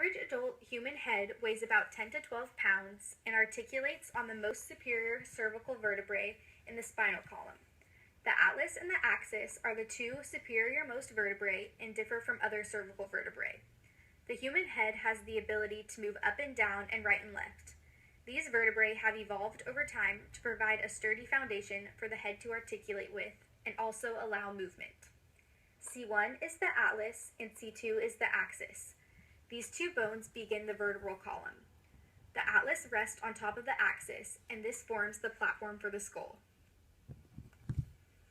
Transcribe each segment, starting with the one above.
average adult human head weighs about 10 to 12 pounds and articulates on the most superior cervical vertebrae in the spinal column. The atlas and the axis are the two superiormost vertebrae and differ from other cervical vertebrae. The human head has the ability to move up and down and right and left. These vertebrae have evolved over time to provide a sturdy foundation for the head to articulate with and also allow movement. C1 is the atlas and C2 is the axis. These two bones begin the vertebral column. The atlas rests on top of the axis, and this forms the platform for the skull.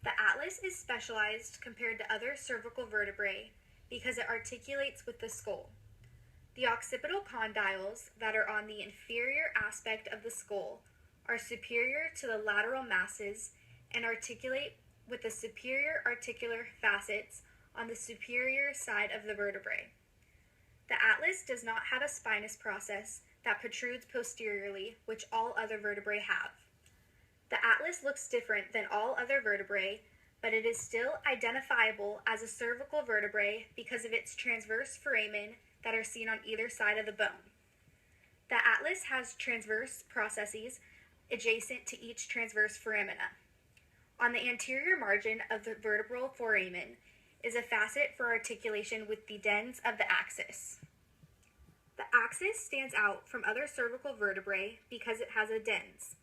The atlas is specialized compared to other cervical vertebrae because it articulates with the skull. The occipital condyles that are on the inferior aspect of the skull are superior to the lateral masses and articulate with the superior articular facets on the superior side of the vertebrae. The atlas does not have a spinous process that protrudes posteriorly, which all other vertebrae have. The atlas looks different than all other vertebrae, but it is still identifiable as a cervical vertebrae because of its transverse foramen that are seen on either side of the bone. The atlas has transverse processes adjacent to each transverse foramina. On the anterior margin of the vertebral foramen is a facet for articulation with the dens of the axis. The axis stands out from other cervical vertebrae because it has a dens.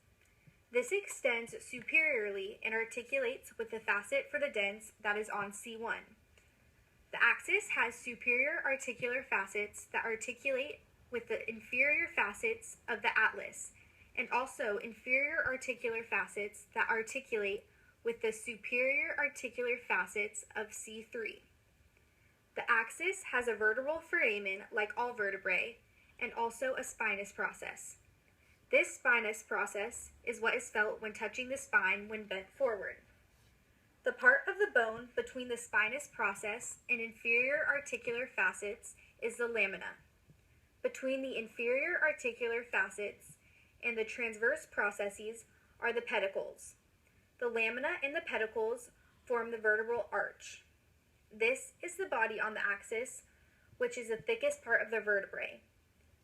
This extends superiorly and articulates with the facet for the dens that is on C1. The axis has superior articular facets that articulate with the inferior facets of the atlas, and also inferior articular facets that articulate with the superior articular facets of C3. The axis has a vertebral foramen like all vertebrae, and also a spinous process. This spinous process is what is felt when touching the spine when bent forward. The part of the bone between the spinous process and inferior articular facets is the lamina. Between the inferior articular facets and the transverse processes are the pedicles. The lamina and the pedicles form the vertebral arch. This is the body on the axis, which is the thickest part of the vertebrae.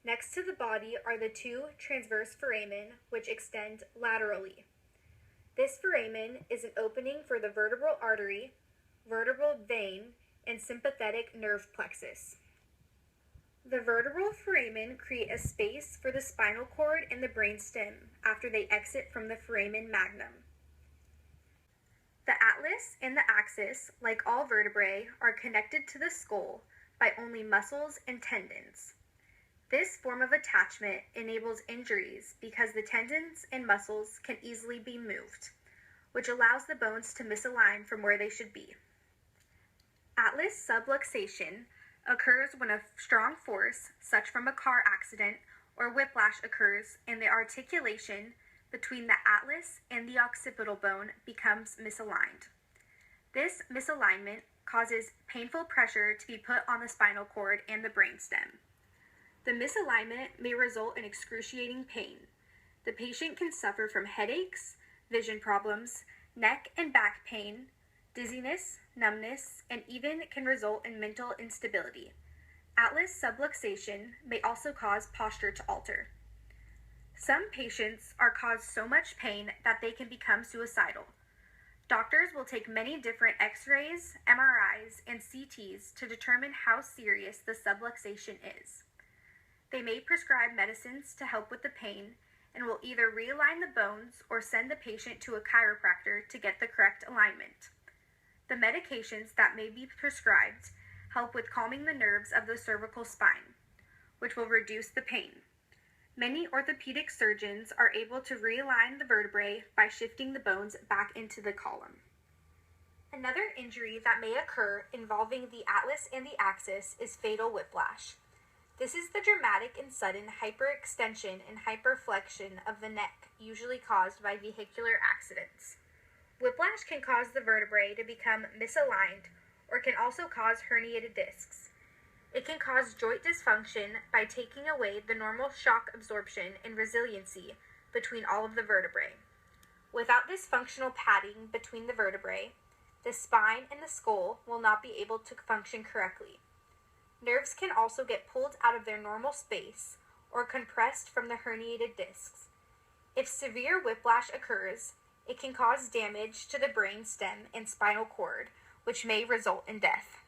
Next to the body are the two transverse foramen, which extend laterally. This foramen is an opening for the vertebral artery, vertebral vein, and sympathetic nerve plexus. The vertebral foramen create a space for the spinal cord and the brainstem after they exit from the foramen magnum. The atlas and the axis, like all vertebrae, are connected to the skull by only muscles and tendons. This form of attachment enables injuries because the tendons and muscles can easily be moved, which allows the bones to misalign from where they should be. Atlas subluxation occurs when a strong force, such from a car accident or whiplash, occurs and the articulation between the atlas and the occipital bone becomes misaligned. This misalignment causes painful pressure to be put on the spinal cord and the brainstem. The misalignment may result in excruciating pain. The patient can suffer from headaches, vision problems, neck and back pain, dizziness, numbness, and even can result in mental instability. Atlas subluxation may also cause posture to alter. Some patients are caused so much pain that they can become suicidal. Doctors will take many different X-rays, MRIs, and CTs to determine how serious the subluxation is. They may prescribe medicines to help with the pain and will either realign the bones or send the patient to a chiropractor to get the correct alignment. The medications that may be prescribed help with calming the nerves of the cervical spine, which will reduce the pain. Many orthopedic surgeons are able to realign the vertebrae by shifting the bones back into the column. Another injury that may occur involving the atlas and the axis is fatal whiplash. This is the dramatic and sudden hyperextension and hyperflexion of the neck, usually caused by vehicular accidents. Whiplash can cause the vertebrae to become misaligned or can also cause herniated discs. It can cause joint dysfunction by taking away the normal shock absorption and resiliency between all of the vertebrae. Without this functional padding between the vertebrae, the spine and the skull will not be able to function correctly. Nerves can also get pulled out of their normal space or compressed from the herniated discs. If severe whiplash occurs, it can cause damage to the brain stem and spinal cord, which may result in death.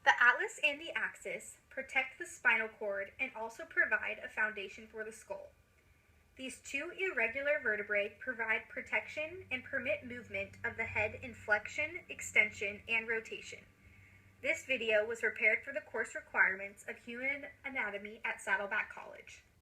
The atlas and the axis protect the spinal cord and also provide a foundation for the skull. These two irregular vertebrae provide protection and permit movement of the head in flexion, extension, and rotation. This video was prepared for the course requirements of Human Anatomy at Saddleback College.